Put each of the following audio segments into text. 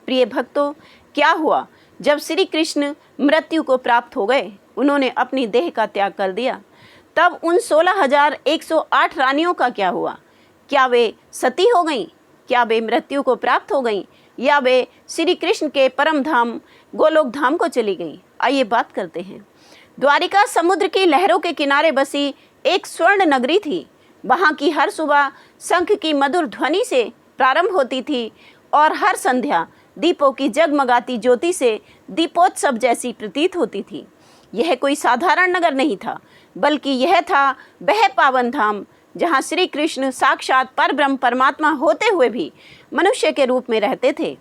प्रिय भक्तों, क्या हुआ जब श्री कृष्ण मृत्यु को प्राप्त हो गए, उन्होंने अपनी देह का त्याग कर दिया, तब उन 16,108 रानियों का क्या हुआ? क्या वे सती हो गईं? क्या वे मृत्यु को प्राप्त हो गईं, या वे श्री कृष्ण के परम धाम गोलोक धाम को चली गईं? आइए बात करते हैं। द्वारिका समुद्र की लहरों के किनारे बसी एक स्वर्ण नगरी थी। वहाँ की हर सुबह शंख की मधुर ध्वनि से प्रारंभ होती थी और हर संध्या दीपों की जगमगाती ज्योति से दीपोत्सव जैसी प्रतीत होती थी। यह कोई साधारण नगर नहीं था, बल्कि यह था वह पावन धाम जहाँ श्री कृष्ण साक्षात परब्रह्म परमात्मा होते हुए भी मनुष्य के रूप में रहते थे।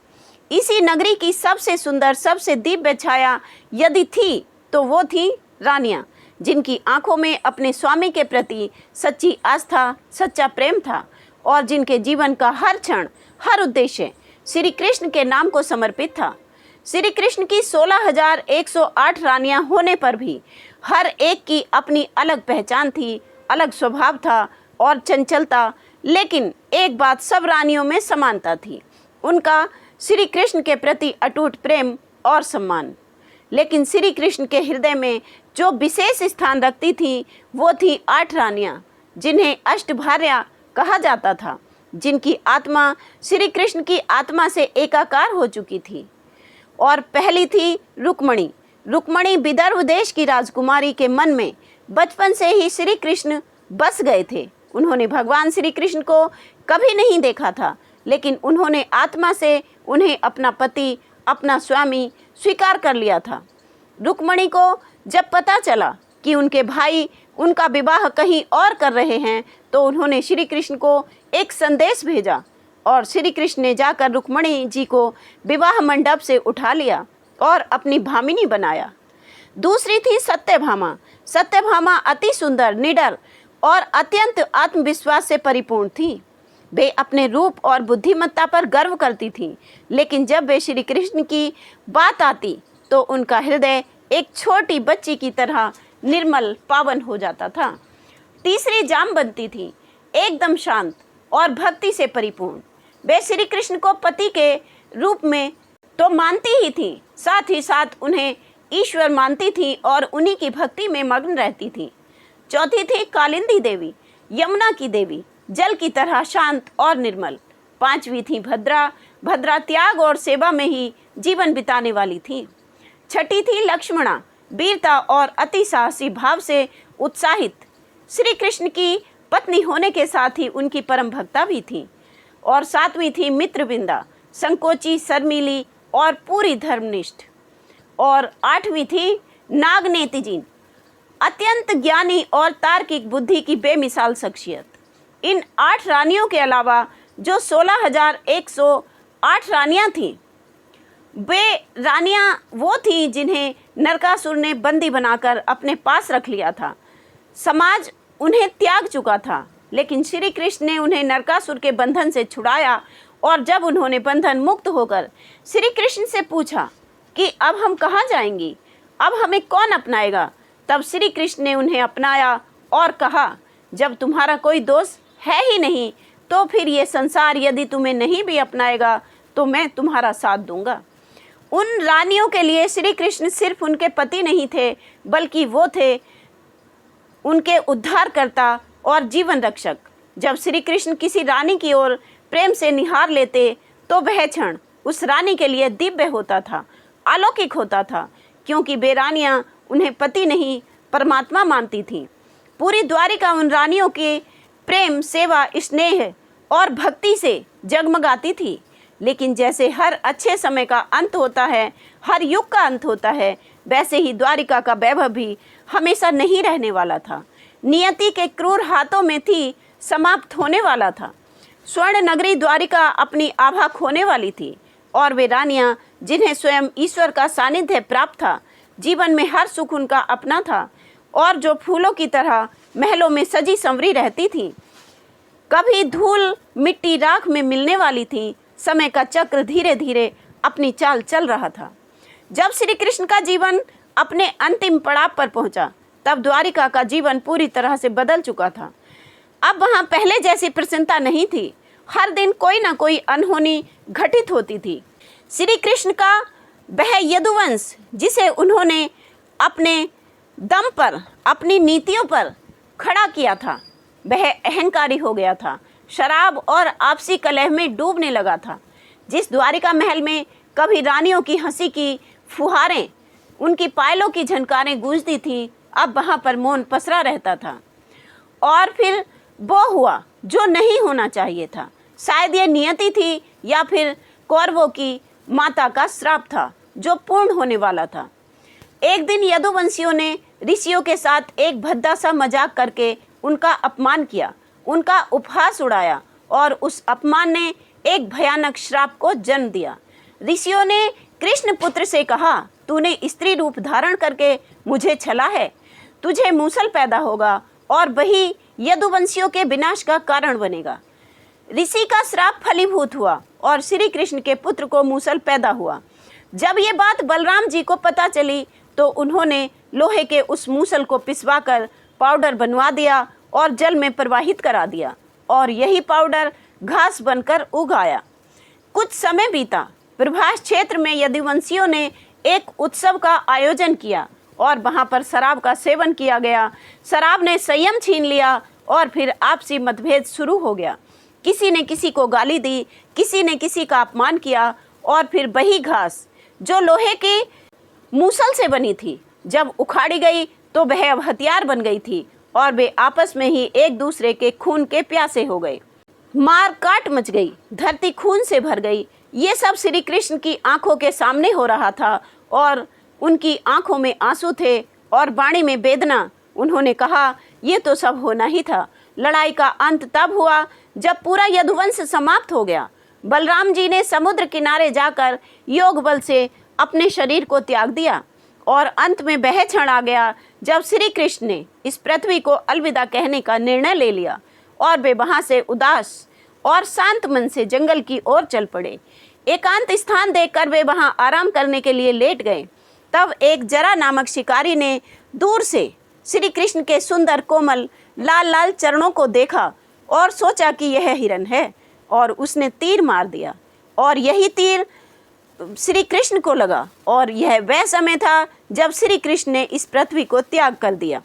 इसी नगरी की सबसे सुंदर, सबसे दिव्य छाया यदि थी तो वो थी रानियां, जिनकी आंखों में अपने स्वामी के प्रति सच्ची आस्था, सच्चा प्रेम था और जिनके जीवन का हर क्षण, हर उद्देश्य श्री कृष्ण के नाम को समर्पित था। श्री कृष्ण की 16,108 रानियां होने पर भी हर एक की अपनी अलग पहचान थी, अलग स्वभाव था और चंचलता, लेकिन एक बात सब रानियों में समानता थी, उनका श्री कृष्ण के प्रति अटूट प्रेम और सम्मान। लेकिन श्री कृष्ण के हृदय में जो विशेष स्थान रखती थी वो थी 8 रानियां, जिन्हें अष्टभार्या कहा जाता था, जिनकी आत्मा श्री कृष्ण की आत्मा से एकाकार हो चुकी थी। और पहली थी रुक्मणी। रुक्मणी विदर्भ देश की राजकुमारी के मन में बचपन से ही श्री कृष्ण बस गए थे। उन्होंने भगवान श्री कृष्ण को कभी नहीं देखा था, लेकिन उन्होंने आत्मा से उन्हें अपना पति, अपना स्वामी स्वीकार कर लिया था। रुक्मणी को जब पता चला कि उनके भाई उनका विवाह कहीं और कर रहे हैं, तो उन्होंने श्री कृष्ण को एक संदेश भेजा और श्री कृष्ण ने जाकर रुक्मणी जी को विवाह मंडप से उठा लिया और अपनी भामिनी बनाया। दूसरी थी सत्यभामा। सत्यभामा अति सुंदर, निडर और अत्यंत आत्मविश्वास से परिपूर्ण थी। वे अपने रूप और बुद्धिमत्ता पर गर्व करती थीं, लेकिन जब वे श्री कृष्ण की बात आती तो उनका हृदय एक छोटी बच्ची की तरह निर्मल, पावन हो जाता था। तीसरी जामवंती थी, एकदम शांत और भक्ति से परिपूर्ण। वे श्री कृष्ण को पति के रूप में तो मानती ही थी, साथ ही साथ उन्हें ईश्वर मानती थी और उन्हीं की भक्ति में मग्न रहती थी। चौथी थी कालिंदी देवी, यमुना की देवी, जल की तरह शांत और निर्मल। पांचवी थी भद्रा। भद्रा त्याग और सेवा में ही जीवन बिताने वाली थी। छठी थी लक्ष्मणा, वीरता और अति साहसी भाव से उत्साहित। श्री कृष्ण की पत्नी होने के साथ ही उनकी परम भक्ता भी थी। और सातवीं थी मित्रविंदा, संकोची, शर्मीली और पूरी धर्मनिष्ठ। और आठवीं थी नागनेतिजीन, अत्यंत ज्ञानी और तार्किक बुद्धि की बेमिसाल शख्सियत। इन 8 रानियों के अलावा जो 16,108 रानियां थीं, वे रानियां वो थीं जिन्हें नरकासुर ने बंदी बनाकर अपने पास रख लिया था। समाज उन्हें त्याग चुका था, लेकिन श्री कृष्ण ने उन्हें नरकासुर के बंधन से छुड़ाया। और जब उन्होंने बंधन मुक्त होकर श्री कृष्ण से पूछा कि अब हम कहाँ जाएंगी, अब हमें कौन अपनाएगा, तब श्री कृष्ण ने उन्हें अपनाया और कहा, जब तुम्हारा कोई दोस्त है ही नहीं, तो फिर ये संसार यदि तुम्हें नहीं भी अपनाएगा तो मैं तुम्हारा साथ दूंगा। उन रानियों के लिए श्री कृष्ण सिर्फ उनके पति नहीं थे, बल्कि वो थे उनके उद्धारकर्ता और जीवन रक्षक। जब श्री कृष्ण किसी रानी की ओर प्रेम से निहार लेते तो वह क्षण उस रानी के लिए दिव्य होता था, अलौकिक होता था, क्योंकि वे रानियां उन्हें पति नहीं परमात्मा मानती थीं। पूरी द्वारिका उन रानियों के प्रेम, सेवा, स्नेह और भक्ति से जगमगाती थी। लेकिन जैसे हर अच्छे समय का अंत होता है, हर युग का अंत होता है, वैसे ही द्वारिका का वैभव भी हमेशा नहीं रहने वाला था। नियति के क्रूर हाथों में थी, समाप्त होने वाला था। स्वर्ण नगरी द्वारिका अपनी आभा खोने वाली थी और वे रानियां जिन्हें स्वयं ईश्वर का सानिध्य प्राप्त था, जीवन में हर सुख उनका अपना था और जो फूलों की तरह महलों में सजी संवरी रहती थी, कभी धूल मिट्टी राख में मिलने वाली थी। समय का चक्र धीरे धीरे अपनी चाल चल रहा था। जब श्री कृष्ण का जीवन अपने अंतिम पड़ाव पर पहुंचा, तब द्वारिका का जीवन पूरी तरह से बदल चुका था। अब वहां पहले जैसी प्रसन्नता नहीं थी। हर दिन कोई ना कोई अनहोनी घटित होती थी। श्री कृष्ण का वह यदुवंश जिसे उन्होंने अपने दम पर, अपनी नीतियों पर खड़ा किया था, वह अहंकारी हो गया था, शराब और आपसी कलह में डूबने लगा था। जिस द्वारिका महल में कभी रानियों की हंसी की फुहारें, उनकी पायलों की झनकारें गूंजती थी, अब वहाँ पर मौन पसरा रहता था। और फिर वो हुआ जो नहीं होना चाहिए था। शायद ये नियति थी या फिर कौरवों की माता का श्राप था जो पूर्ण होने वाला था। एक दिन यदुवंशियों ने ऋषियों के साथ एक भद्दा सा मजाक करके उनका अपमान किया, उनका उपहास उड़ाया और उस अपमान ने एक भयानक श्राप को जन्म दिया। ऋषियों ने कृष्ण पुत्र से कहा, तूने स्त्री रूप धारण करके मुझे छला है, तुझे मूसल पैदा होगा और वही यदुवंशियों के विनाश का कारण बनेगा। ऋषि का श्राप फलीभूत हुआ और श्री कृष्ण के पुत्र को मूसल पैदा हुआ। जब ये बात बलराम जी को पता चली तो उन्होंने लोहे के उस मूसल को पिसवाकर पाउडर बनवा दिया और जल में प्रवाहित करा दिया और यही पाउडर घास बनकर उग आया। कुछ समय बीता। प्रभास क्षेत्र में यदुवंशियों ने एक उत्सव का आयोजन किया और वहां पर शराब का सेवन किया गया। शराब ने संयम छीन लिया और फिर आपसी मतभेद शुरू हो गया। किसी ने किसी को गाली दी, किसी ने किसी का अपमान किया और फिर वही घास जो लोहे की मूसल से बनी थी, जब उखाड़ी गई तो वह अब हथियार बन गई थी और वे आपस में ही एक दूसरे के खून के प्यासे हो गए। मार काट मच गई, धरती खून से भर गई। ये सब श्री कृष्ण की आंखों के सामने हो रहा था और उनकी आंखों में आंसू थे और वाणी में वेदना। उन्होंने कहा, ये तो सब होना ही था। लड़ाई का अंत तब हुआ जब पूरा यदुवंश समाप्त हो गया। बलराम जी ने समुद्र किनारे जाकर योग बल से अपने शरीर को त्याग दिया और अंत में वह क्षण आ गया जब श्री कृष्ण ने इस पृथ्वी को अलविदा कहने का निर्णय ले लिया और वे वहां से उदास और शांत मन से जंगल की ओर चल पड़े। एकांत स्थान देखकर वे वहां आराम करने के लिए लेट गए। तब एक जरा नामक शिकारी ने दूर से श्री कृष्ण के सुंदर कोमल लाल लाल चरणों को देखा और सोचा कि यह हिरण है और उसने तीर मार दिया और यही तीर श्री कृष्ण को लगा और यह वह समय था जब श्री कृष्ण ने इस पृथ्वी को त्याग कर दिया।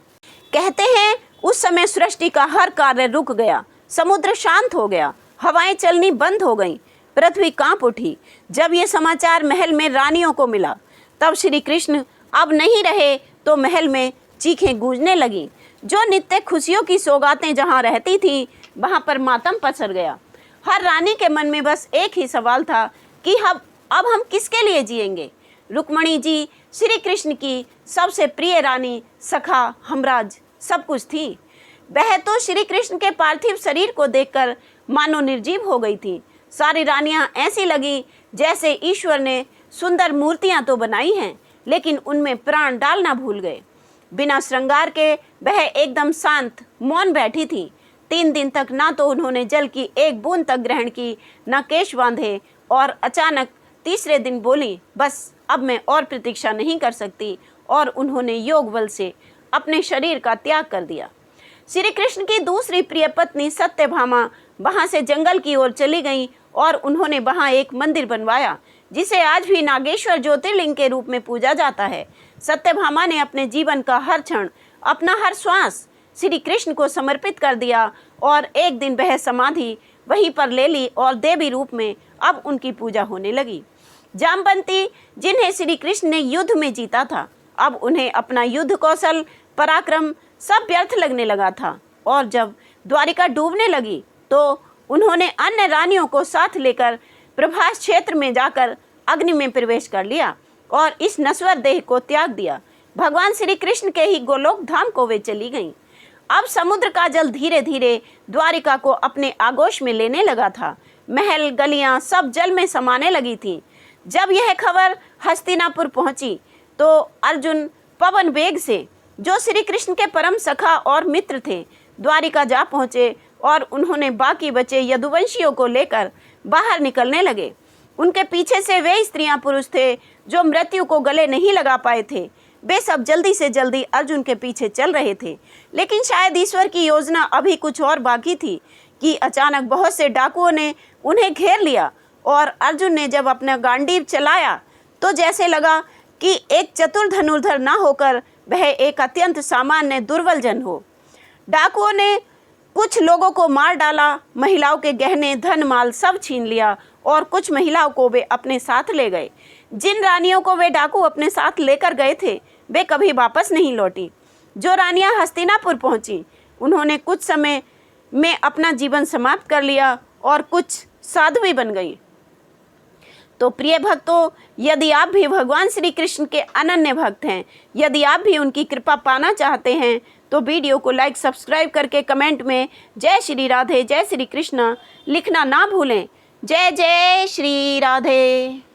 कहते हैं उस समय सृष्टि का हर कार्य रुक गया, समुद्र शांत हो गया, हवाएं चलनी बंद हो गईं, पृथ्वी कांप उठी। जब ये समाचार महल में रानियों को मिला तब श्री कृष्ण अब नहीं रहे तो महल में चीखें गूंजने लगी। जो नित्य खुशियों की सौगातें जहाँ रहती थी वहाँ पर मातम पसर गया। हर रानी के मन में बस एक ही सवाल था कि अब हम किसके लिए जिएंगे। रुक्मणी जी श्री कृष्ण की सबसे प्रिय रानी, सखा, हमराज सब कुछ थी। वह तो श्री कृष्ण के पार्थिव शरीर को देखकर मानो निर्जीव हो गई थी। सारी रानियां ऐसी लगी जैसे ईश्वर ने सुंदर मूर्तियां तो बनाई हैं लेकिन उनमें प्राण डालना भूल गए। बिना श्रृंगार के वह एकदम शांत मौन बैठी थी। 3 दिन तक ना तो उन्होंने जल की एक बूंद तक ग्रहण की, ना केश बांधे और अचानक तीसरे दिन बोली, बस अब मैं और प्रतीक्षा नहीं कर सकती और उन्होंने योग बल से अपने शरीर का त्याग कर दिया। श्री कृष्ण की दूसरी प्रिय पत्नी सत्यभामा वहां से जंगल की ओर चली गई और उन्होंने वहां एक मंदिर बनवाया जिसे आज भी नागेश्वर ज्योतिर्लिंग के रूप में पूजा जाता है। सत्यभामा ने अपने जीवन का हर क्षण, अपना हर श्वास श्री कृष्ण को समर्पित कर दिया और एक दिन वह समाधि वहीं पर ले ली और देवी रूप में अब उनकी पूजा होने लगी। जामवंती जिन्हें श्री कृष्ण ने युद्ध में जीता था, अब उन्हें अपना युद्ध कौशल, पराक्रम सब व्यर्थ लगने लगा था और जब द्वारिका डूबने लगी तो उन्होंने अन्य रानियों को साथ लेकर प्रभास क्षेत्र में जाकर अग्नि में प्रवेश कर लिया और इस नश्वर देह को त्याग दिया। भगवान श्री कृष्ण के ही गोलोक धाम को वे चली गईं। अब समुद्र का जल धीरे धीरे द्वारिका को अपने आगोश में लेने लगा था। महल, गलियां सब जल में समाने लगी थी। जब यह खबर हस्तिनापुर पहुंची तो अर्जुन पवन वेग से, जो श्री कृष्ण के परम सखा और मित्र थे, द्वारिका जा पहुंचे और उन्होंने बाकी बचे यदुवंशियों को लेकर बाहर निकलने लगे। उनके पीछे से वे स्त्रियां पुरुष थे जो मृत्यु को गले नहीं लगा पाए थे। वे सब जल्दी से जल्दी अर्जुन के पीछे चल रहे थे, लेकिन शायद ईश्वर की योजना अभी कुछ और बाकी थी कि अचानक बहुत से डाकुओं ने उन्हें घेर लिया और अर्जुन ने जब अपना गांडीव चलाया तो जैसे लगा कि एक चतुर धनुर्धर ना होकर वह एक अत्यंत सामान्य दुर्बल जन हो। डाकुओं ने कुछ लोगों को मार डाला, महिलाओं के गहने धन माल सब छीन लिया और कुछ महिलाओं को वे अपने साथ ले गए। जिन रानियों को वे डाकू अपने साथ लेकर गए थे वे कभी वापस नहीं लौटी। जो रानियां हस्तिनापुर पहुंची उन्होंने कुछ समय में अपना जीवन समाप्त कर लिया और कुछ साध्वी बन गई। तो प्रिय भक्तों, यदि आप भी भगवान श्री कृष्ण के अनन्य भक्त हैं, यदि आप भी उनकी कृपा पाना चाहते हैं तो वीडियो को लाइक सब्सक्राइब करके कमेंट में जय श्री राधे जय श्री कृष्ण लिखना ना भूलें। जय जय श्री राधे।